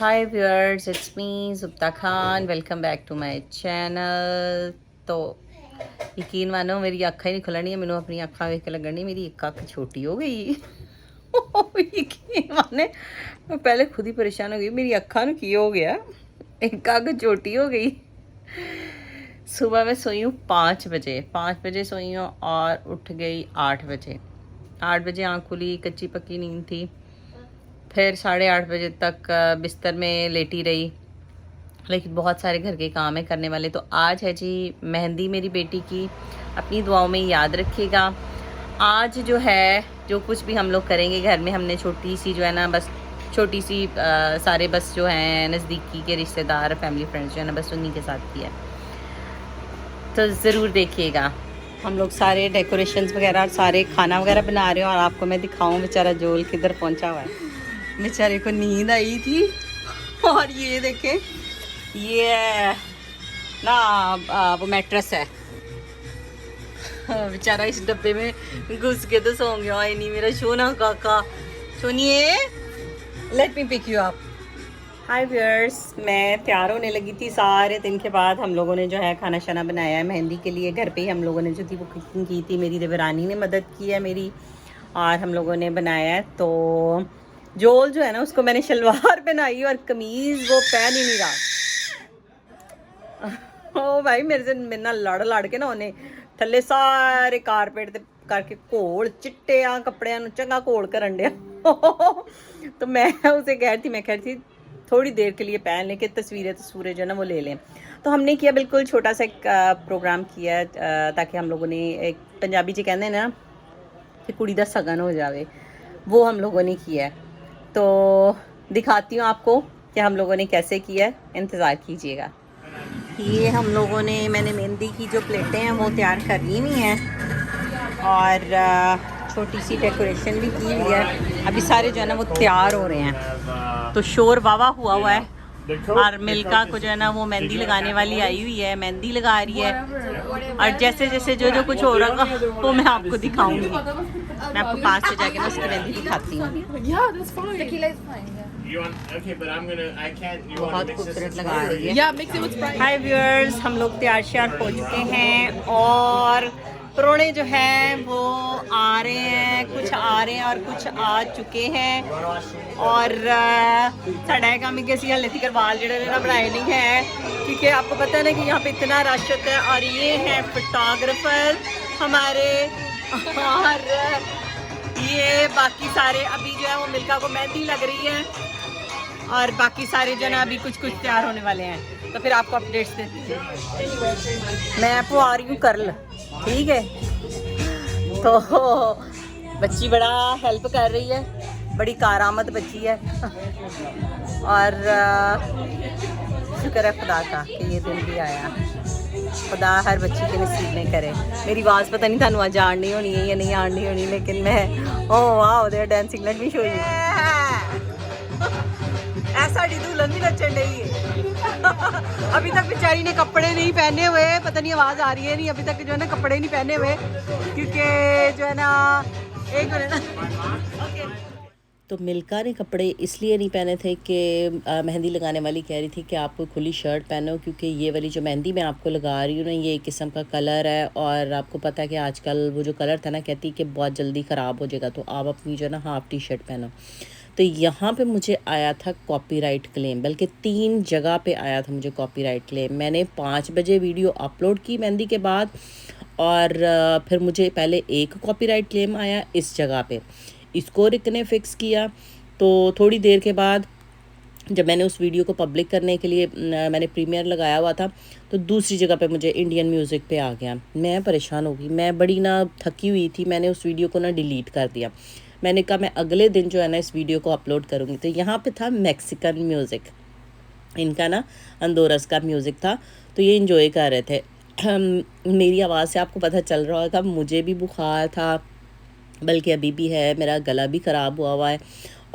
Hi viewers, it's me Jubta Khan. Welcome back to my channel. तो यकीन मानो मेरी अखा ही नहीं खुलनी है। मैंने अपनी अखा वेख के लगनी मेरी एक अख छोटी हो गई। यकीन माने मैं पहले खुद ही परेशान हो गई, मेरी अखा ਨੂੰ ਕੀ हो गया, एक अख छोटी हो गई। सुबह मैं सोई हूँ 5 बजे, 5 बजे सोई हूँ और उठ गई 8 बजे। 8 बजे आँख खुली, कच्ची पक्की नींद थी। फिर 8:30 बजे तक बिस्तर में लेटी रही, लेकिन बहुत सारे घर के काम है करने वाले। तो आज है जी मेहंदी मेरी बेटी की, अपनी दुआओं में याद रखिएगा। आज जो है जो कुछ भी हम लोग करेंगे घर में, हमने छोटी सी जो है ना, बस छोटी सी सारे बस जो हैं नज़दीकी के रिश्तेदार फैमिली फ्रेंड्स जो है ना, बस उन्हीं के साथ किया। तो ज़रूर देखिएगा। हम लोग सारे डेकोरेशंस वगैरह, सारे खाना वगैरह बना रहे हो। और आपको मैं दिखाऊं बेचारा जोल किधर पहुंचा हुआ है। बेचारे को नींद आई थी और ये देखें, ये ना वो मैट्रेस है। बेचारा इस डब्बे में घुस के तो सो गया। आई नहीं मेरा सोना काका, सोनिए let me pick you up. Hi viewers, मैं तैयार होने लगी थी। सारे दिन के बाद हम लोगों ने जो है खाना शाना बनाया है मेहंदी के लिए। घर पे ही हम लोगों ने जो थी वो कुकिंग की थी। मेरी देवरानी ने मदद की है मेरी, और हम लोगों ने बनाया है। तो जोल जो है ना, उसको मैंने शलवार पहनाई और कमीज़ वो पहन ही नहीं रहा। ओ भाई मेरे ना लड़ के ना उन्हें थल्ले सारे कारपेट ते करके घोल चिट्टे कपड़े चंगा घोल करन दिया। तो मैं उसे कह रही थी थोड़ी देर के लिए पहन लें कि तस्वीरें जो है ना वो ले लें। तो हमने किया बिल्कुल छोटा सा एक प्रोग्राम किया, ताकि हम लोगों ने, एक पंजाबी जी कहते हैं ना कि कुड़ी दा सगन हो जावे, वो हम लोगों ने किया है। तो दिखाती हूँ आपको कि हम लोगों ने कैसे किया है, इंतज़ार कीजिएगा। ये हम लोगों ने, मैंने मेहंदी की जो प्लेटें हैं वो तैयार कर ली हुई हैं, और छोटी सी डेकोरेशन भी की हुई है। अभी सारे जो है ना वो तैयार हो रहे हैं। तो शोर वावा हुआ है। और मिल्का को जो है ना वो मेहंदी लगाने वाली आई हुई है, मेहंदी लगा रही है। और जैसे जैसे जो कुछ हो रहा होगा वो मैं आपको दिखाऊंगी। मैं आपको पास से जाके ना उसकी मेहंदी दिखाती हूँ। बहुत खूबसूरत लगा रही है। हाय व्यूअर्स, हम लोग तैयार श्यार हो चुके हैं और प्रोणे जो है वो आ रहे हैं, कुछ आ रहे हैं और कुछ आ चुके हैं। और साढ़ा काम कि असं हले तक वाल जो ना बनाए नहीं है, क्योंकि आपको पता है ना कि यहाँ पे इतना रश होता है। और ये हैं फोटोग्राफर हमारे, और ये बाकी सारे अभी जो है वो मिल्का को मेहंदी लग रही है, और बाकी सारे जो है ना अभी कुछ तैयार होने वाले हैं। तो फिर आपको अपडेट्स देती हूँ। मैं आपको आ रही हूँ करल, ठीक है। तो बच्ची बड़ा हेल्प कर रही है, बड़ी कारामद बच्ची है। और शुक्र है खुदा का कि ये दिन भी आया। खुदा हर बच्ची के नसीब में करे। मेरी आवाज़ पता नहीं थानू आज आनी होनी है या नहीं आनी होनी, लेकिन मैं oh wow they are dancing, let me show you. ऐसा दुल्हन भी नचन रही है। अभी तक बेचारी ने कपड़े नहीं पहने हुए, पता नहीं आवाज़ आ रही है नहीं, अभी तक जो है ना कपड़े नहीं पहने हुए, क्योंकि जो है ना एक तो मिल्का ने कपड़े इसलिए नहीं पहने थे कि मेहंदी लगाने वाली कह रही थी कि आप खुली शर्ट पहनो, क्योंकि ये वाली जो मेहंदी मैं आपको लगा रही हूँ ना, ये एक किस्म का कलर है। और आपको पता है कि आजकल वो जो कलर था ना, कहती कि बहुत जल्दी ख़राब हो जाएगा, तो आप अपनी जो है ना हाफ़ टी शर्ट पहनो। तो यहाँ पे मुझे आया था कॉपीराइट क्लेम, बल्कि 3 जगह पे आया था मुझे कॉपीराइट क्लेम। मैंने 5 बजे वीडियो अपलोड की मेहंदी के बाद, और फिर मुझे पहले एक कॉपीराइट क्लेम आया इस जगह पे, इसको रिक ने फ़िक्स किया। तो थोड़ी देर के बाद जब मैंने उस वीडियो को पब्लिक करने के लिए मैंने प्रीमियर लगाया हुआ था, तो दूसरी जगह पे मुझे इंडियन म्यूज़िक पे आ गया। मैं परेशान हो गई, मैं बड़ी ना थकी हुई थी। मैंने उस वीडियो को ना डिलीट कर दिया। मैंने कहा मैं अगले दिन जो है ना इस वीडियो को अपलोड करूँगी। तो यहाँ पे था मैक्सिकन म्यूज़िक, इनका ना अंदोरस का म्यूज़िक था, तो ये इंजॉय कर रहे थे। मेरी आवाज़ से आपको पता चल रहा होगा मुझे भी बुखार था, बल्कि अभी भी है, मेरा गला भी ख़राब हुआ है।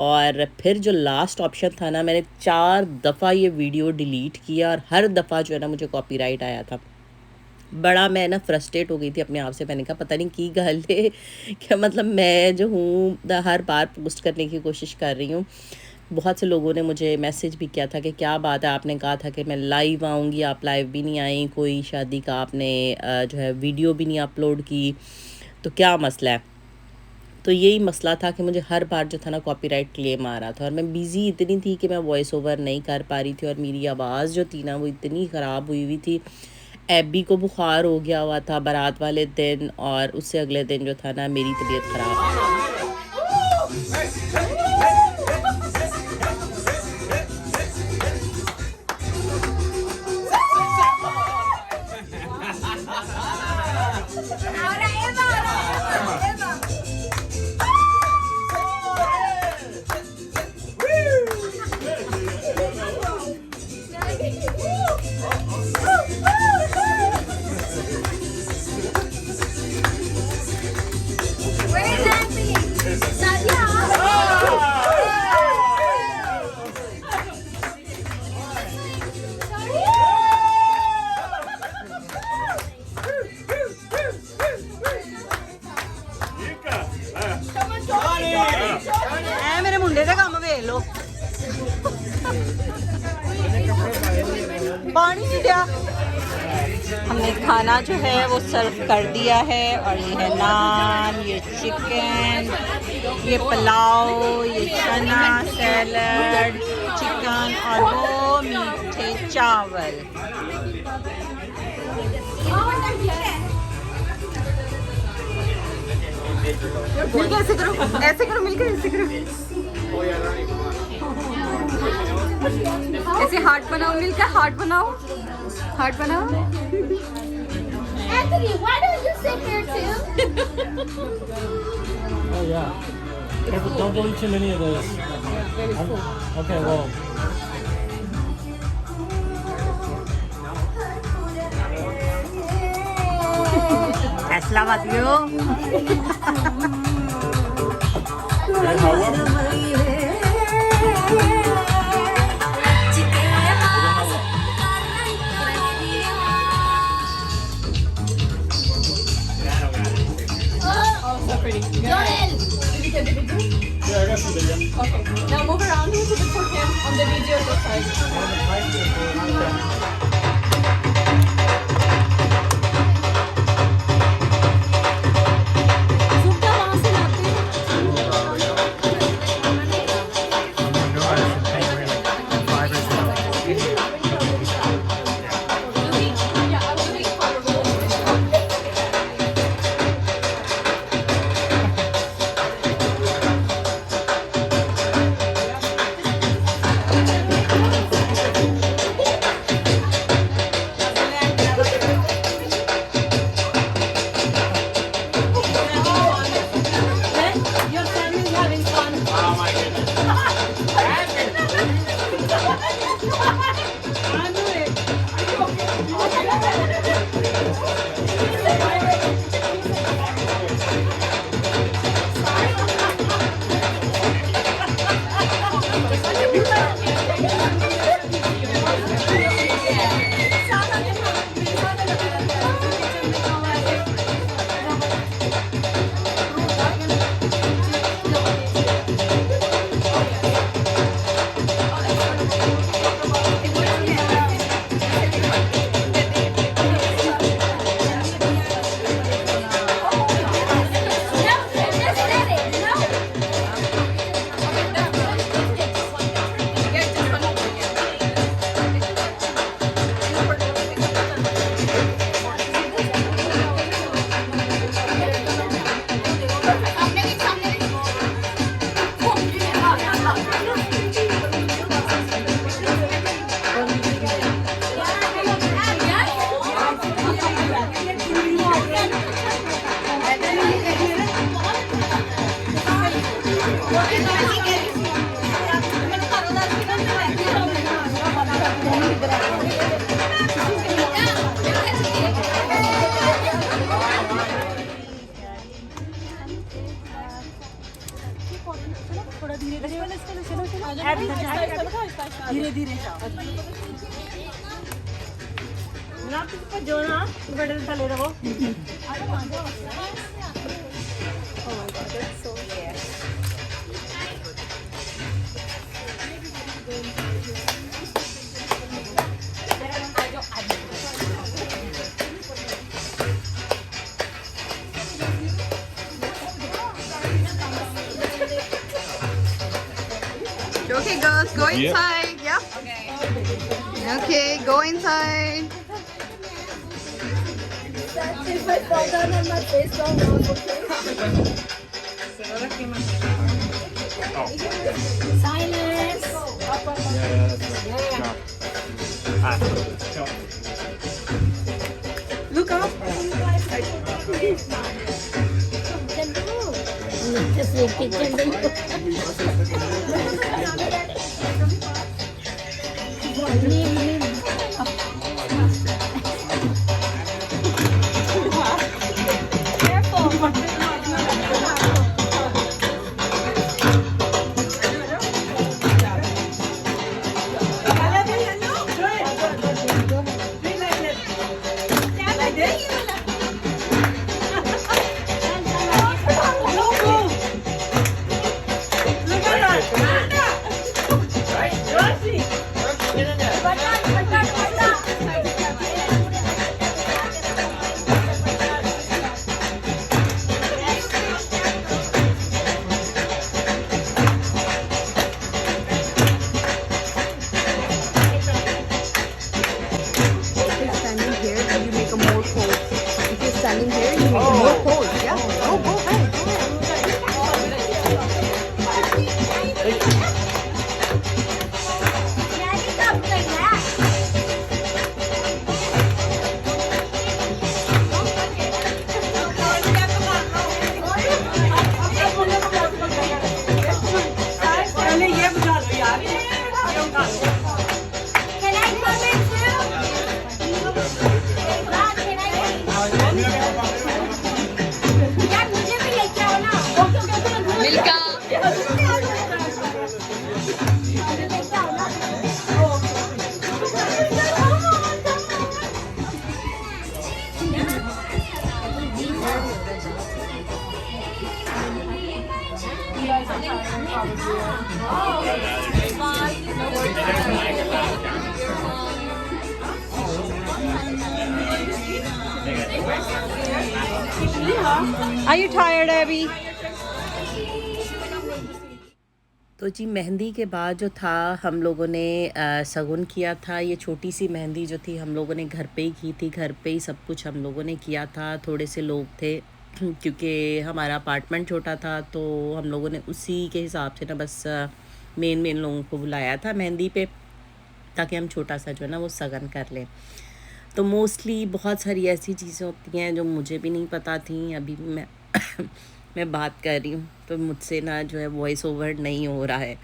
और फिर जो लास्ट ऑप्शन था ना, मैंने 4 दफ़ा ये वीडियो डिलीट किया, और हर दफ़ा जो है ना मुझे कॉपीराइट आया था। बड़ा मैं ना फ्रस्ट्रेट हो गई थी अपने आप से। मैंने कहा पता नहीं की गल है क्या, मतलब मैं जो हूँ हर बार पोस्ट करने की कोशिश कर रही हूँ। बहुत से लोगों ने मुझे मैसेज भी किया था कि क्या बात है, आपने कहा था कि मैं लाइव आऊँगी, आप लाइव भी नहीं आई, कोई शादी का आपने जो है वीडियो भी नहीं अपलोड की, तो क्या मसला है। तो यही मसला था कि मुझे हर बार जो था ना कॉपीराइट क्लेम आ रहा था, और मैं बिज़ी इतनी थी कि मैं वॉइस ओवर नहीं कर पा रही थी, और मेरी आवाज़ जो थी ना वो इतनी ख़राब हुई हुई थी। एबी को बुखार हो गया हुआ था बारात वाले दिन, और उससे अगले दिन जो था ना मेरी तबीयत ख़राब। मेरे मुंडे का काम वेख लो, पानी नहीं दिया। हमने खाना जो है वो सर्व कर दिया है, और ये है नान, ये चिकन, ये पुलाव, ये चना सैलड, चिकन और वो मीठे चावल। मिलके ऐसे करो, ऐसे करो, मिलके ऐसे करो, ऐसे हार्ट बनाओ, मिलकर हार्ट बनाओ, हार्ट बनाओ। Anthony, why don't you sit here too? Oh yeah. Careful, don't eat too many of those. Okay, well. फैसला मत लो। Joel! Yeah, I got some video. Okay. Now move around a little bit for him on the video side. सूखा वहाँ से लाते हैं। Your family is having fun. धीरे धीरे जो ना बड़े थले रहो। girls, go inside. Yep. Okay, go inside. If I fall down on my face, don't walk, okay? Silence. Look up. Just look at them. Standing here, you make a more pose. If you're standing here, you make a more pose. Yeah. Oh, go ahead. Can I come in too? Dad, can I come in? यार मुझे भी लेके आओ ना। Milka. लेके आओ ना। Are you tired, Abby? तो जी मेहंदी के बाद जो था हम लोगों ने शगुन किया था। ये छोटी सी मेहंदी जो थी हम लोगों ने घर पे ही की थी, घर पे ही सब कुछ हम लोगों ने किया था। थोड़े से लोग थे क्योंकि हमारा अपार्टमेंट छोटा था, तो हम लोगों ने उसी के हिसाब से ना बस मेन लोगों को बुलाया था मेहंदी पे, ताकि हम छोटा सा जो है ना वो शगन कर लें। तो मोस्टली बहुत सारी ऐसी चीज़ें होती हैं जो मुझे भी नहीं पता थी। अभी मैं मैं बात कर रही हूँ तो मुझसे ना जो है वॉइस ओवर नहीं हो रहा है,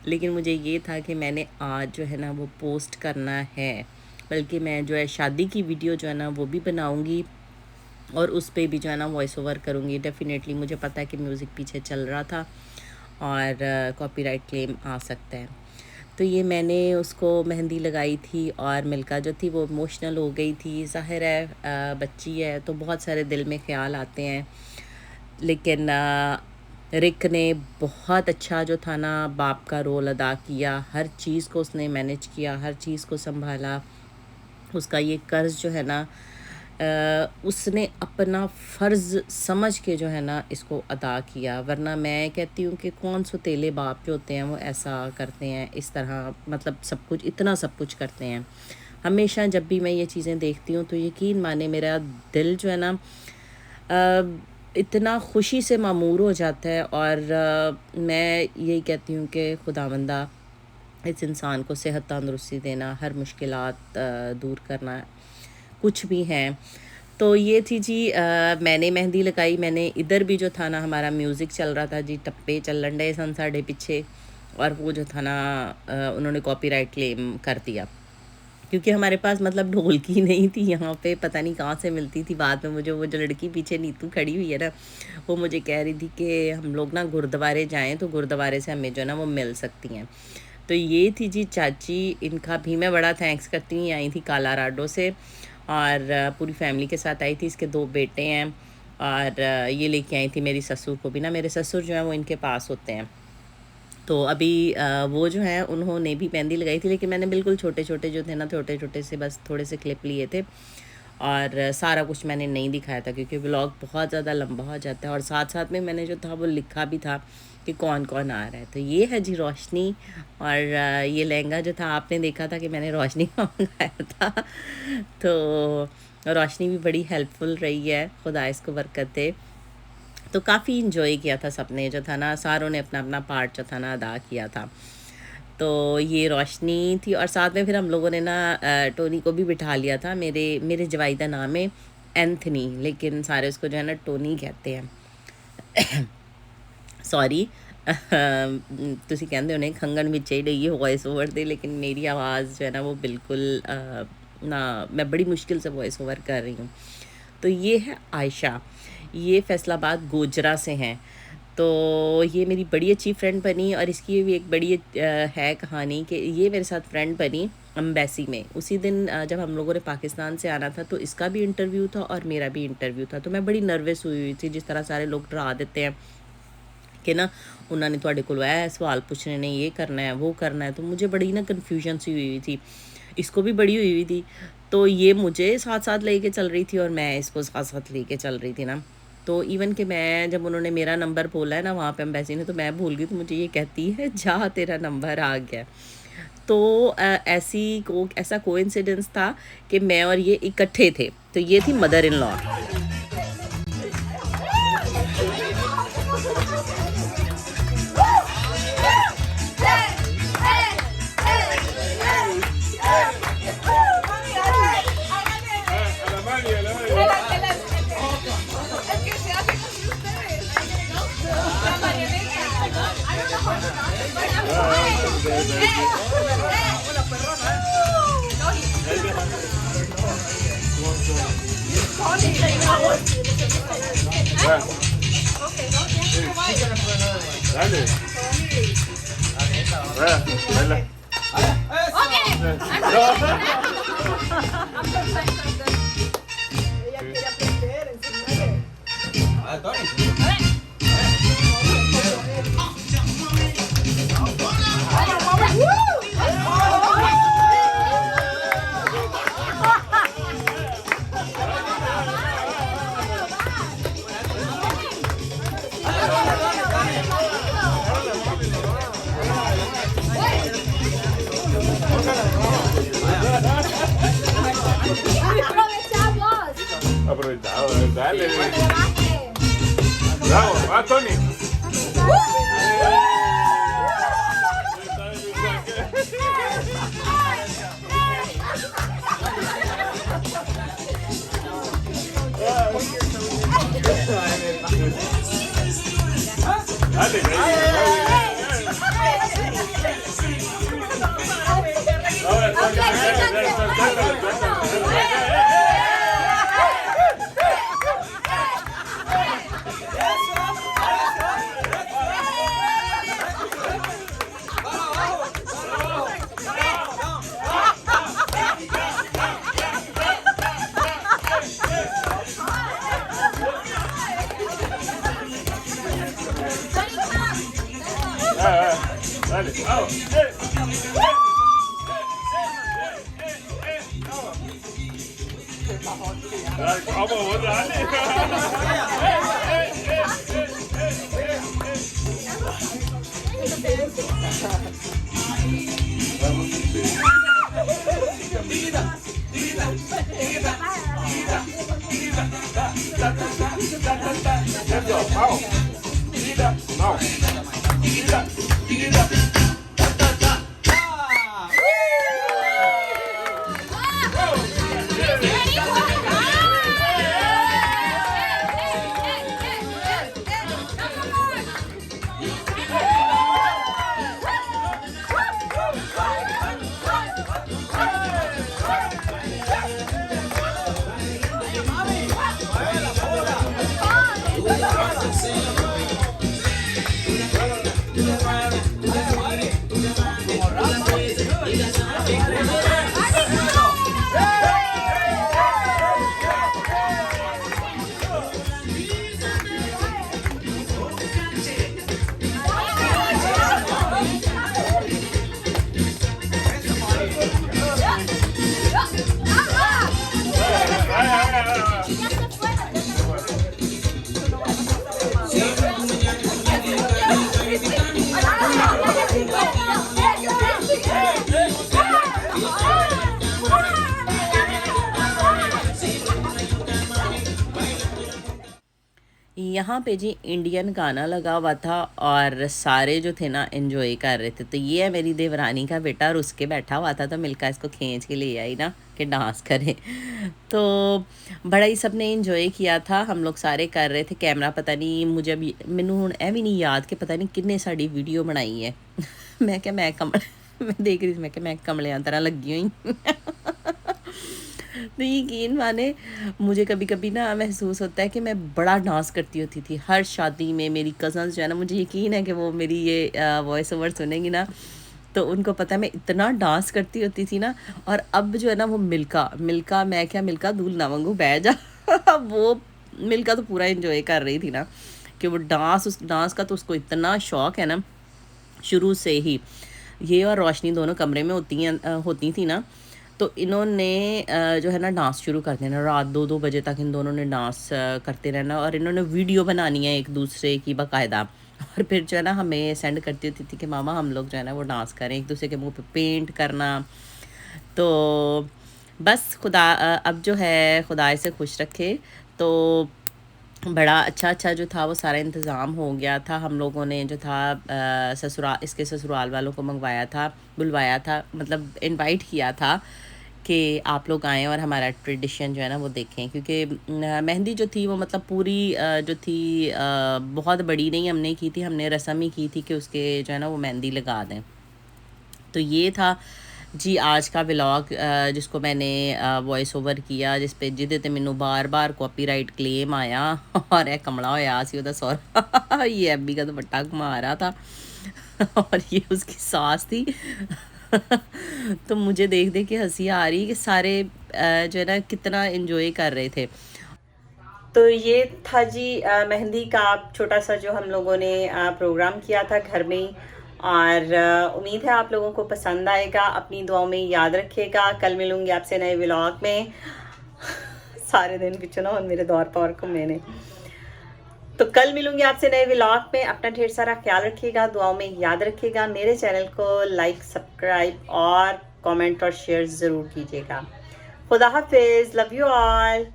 लेकिन मुझे ये था कि मैंने आज जो है ना वो पोस्ट करना है, बल्कि मैं जो है शादी की वीडियो जो है ना वो भी बनाऊँगी और उस पे भी जो है ना वॉइस ओवर करूँगी। डेफ़िनेटली मुझे पता है कि म्यूज़िक पीछे चल रहा था और कॉपीराइट क्लेम आ सकता है। तो ये मैंने उसको मेहंदी लगाई थी और मिल्का जो थी वो इमोशनल हो गई थी। ज़ाहिर है बच्ची है तो बहुत सारे दिल में ख़्याल आते हैं, लेकिन रिक ने बहुत अच्छा जो था ना बाप का रोल अदा किया। हर चीज़ को उसने मैनेज किया, हर चीज़ को संभाला। उसका ये कर्ज़ जो है ना उसने अपना फ़र्ज़ समझ के जो है ना इसको अदा किया। वरना मैं कहती हूँ कि कौन सौतेले बाप जो होते हैं वो ऐसा करते हैं, इस तरह मतलब सब कुछ इतना सब कुछ करते हैं। हमेशा जब भी मैं ये चीज़ें देखती हूँ तो यकीन माने मेरा दिल जो है ना इतना खुशी से मामूर हो जाता है। और मैं यही कहती हूँ कि खुदावंदा इस इंसान को सेहत तंदुरुस्ती देना, हर मुश्किलात दूर करना, कुछ भी हैं। तो ये थी जी मैंने मेहंदी लगाई। मैंने इधर भी जो था ना हमारा म्यूज़िक चल रहा था जी, टप्पे चलन डे सन साढ़े पीछे, और वो जो था ना उन्होंने कॉपीराइट क्लेम कर दिया क्योंकि हमारे पास मतलब ढोलकी नहीं थी यहाँ पे, पता नहीं कहाँ से मिलती थी। बाद में मुझे वो जो लड़की पीछे नीतू खड़ी हुई है ना, वो मुझे कह रही थी कि हम लोग ना गुरुद्वारे जाएं तो गुरुद्वारे से हमें जो है ना वो मिल सकती हैं। तो ये थी जी चाची, इनका भी मैं बड़ा थैंक्स करती हूँ। आई थी कोलोराडो से और पूरी फैमिली के साथ आई थी। इसके 2 बेटे हैं और ये लेके आई थी मेरी ससुर को भी ना। मेरे ससुर जो हैं वो इनके पास होते हैं, तो अभी वो जो है उन्होंने भी मेहंदी लगाई थी, लेकिन मैंने बिल्कुल छोटे छोटे जो थे ना छोटे से बस थोड़े से क्लिप लिए थे और सारा कुछ मैंने नहीं दिखाया था क्योंकि व्लॉग बहुत ज़्यादा लंबा हो जाता है। और साथ साथ में मैंने जो था वो लिखा भी था कि कौन कौन आ रहा है। तो ये है जी रोशनी, और ये लहंगा जो था आपने देखा था कि मैंने रोशनी का मंगाया था। तो रोशनी भी बड़ी हेल्पफुल रही है, खुदा इसको बरकत दे। तो काफ़ी इन्जॉय किया था सबने, जो था ना सारों ने अपना अपना पार्ट जो था ना अदा किया था। तो ये रोशनी थी, और साथ में फिर हम लोगों ने ना टोनी को भी बिठा लिया था। मेरे जवाई का नाम है एंथनी, लेकिन सारे उसको जो है ना टोनी कहते हैं। सॉरी, तुसी कहते होने खंगन ਵਿੱਚ ही रही वॉइस ओवर दे, लेकिन मेरी आवाज़ जो है ना वो बिल्कुल ना, मैं बड़ी मुश्किल से वॉइस ओवर कर रही हूँ। तो ये है आयशा, ये फैसलाबाद गोजरा से हैं। तो ये मेरी बड़ी अच्छी फ्रेंड बनी, और इसकी भी एक बड़ी है कहानी कि ये मेरे साथ फ्रेंड बनी अम्बेसी में। उसी दिन जब हम लोगों ने पाकिस्तान से आना था, तो इसका भी इंटरव्यू था और मेरा भी इंटरव्यू था। तो मैं बड़ी नर्वस हुई थी, जिस तरह सारे लोग डरा देते हैं कि ना उन्होंने तुहाडे कोल सवाल पूछने ने, ये करना है वो करना है। तो मुझे बड़ी ना कन्फ्यूजन सी हुई थी, इसको भी बड़ी हुई थी। तो ये मुझे साथ साथ लेके चल रही थी और मैं इसको साथ साथ लेके चल रही थी ना। तो इवन कि मैं जब उन्होंने मेरा नंबर बोला है ना वहाँ पे एम्बेसी ने, तो मैं भूल गई। तो मुझे ये कहती है जा तेरा नंबर आ गया। तो ऐसा कोइंसिडेंस था कि मैं और ये इकट्ठे थे। तो ये थी mother in law. Aprovechado, dale. Bravo, va Tony. Dale, vamos. Vamos, dale. यहाँ पे जी इंडियन गाना लगा हुआ था और सारे जो थे ना एंजॉय कर रहे थे। तो ये है मेरी देवरानी का बेटा और उसके बैठा हुआ था, तो मिलकर इसको खींच के ले आई ना कि डांस करे। तो बड़ा ही सब ने इंजॉय किया था, हम लोग सारे कर रहे थे। कैमरा पता नहीं मुझे अभी मैनू हुण ए भी नहीं याद कि पता नहीं किन्ने साड़ी वीडियो बनाई है। मैं क्या मैं मैं देख रही थी, मैं क्या मैं कमलियां तरह लगी हुई। तो यकीन माने मुझे कभी कभी ना महसूस होता है कि मैं बड़ा डांस करती होती थी हर शादी में। मेरी कज़न्स जो है ना, मुझे यकीन है कि वो मेरी ये वॉइस ओवर सुनेंगी ना, तो उनको पता है मैं इतना डांस करती होती थी ना। और अब जो है ना वो मिल्का मिल्का मैं क्या मिल्का दूल ना वांगू बह जा। वो मिल्का तो पूरा एंजॉय कर रही थी ना कि वो डांस, उस डांस का तो उसको इतना शौक है ना शुरू से ही। ये और रोशनी दोनों कमरे में होती थी ना, तो इन्होंने जो है ना डांस शुरू कर देना, रात 2-2 बजे तक इन दोनों ने डांस करते रहना। और इन्होंने वीडियो बनानी है एक दूसरे की बाकायदा, और फिर जो है ना हमें सेंड करती होती थी कि मामा हम लोग जो है ना वो डांस करें, एक दूसरे के मुंह पे पेंट करना। तो बस खुदा अब जो है खुदा इसे खुश रखे। तो बड़ा अच्छा जो था वो सारा इंतज़ाम हो गया था। हम लोगों ने जो था इसके ससुराल वालों को बुलवाया था, मतलब इनवाइट किया था कि आप लोग आएँ और हमारा ट्रेडिशन जो है ना वो देखें। क्योंकि मेहंदी जो थी वो मतलब पूरी जो थी बहुत बड़ी नहीं हमने की थी, हमने रस्म ही की थी कि उसके जो है ना वो मेहंदी लगा दें। तो ये था जी आज का व्लॉग जिसको मैंने वॉइस ओवर किया, जिस पे जिदे ते मैनू बार कॉपीराइट क्लेम आया और यह कमला होया सी ओदा सौरा। ये अब्बी का दुपट्टा घुमा रहा था और ये उसकी सास थी। तो मुझे देख के हंसी आ रही कि सारे जो है ना कितना एंजॉय कर रहे थे। तो ये था जी मेहंदी का छोटा सा जो हम लोगों ने प्रोग्राम किया था घर में ही। और उम्मीद है आप लोगों को पसंद आएगा। अपनी दुआओं में याद रखिएगा। कल मिलूंगी आपसे नए व्लॉग में। सारे दिन पिछू ना मेरे दौर पर घूमे ने। तो कल मिलूंगी आपसे नए व्लॉग में। अपना ढेर सारा ख्याल रखिएगा, दुआओं में याद रखिएगा। मेरे चैनल को लाइक, सब्सक्राइब और कमेंट और शेयर ज़रूर कीजिएगा। खुदा हाफिज़, लव यू ऑल।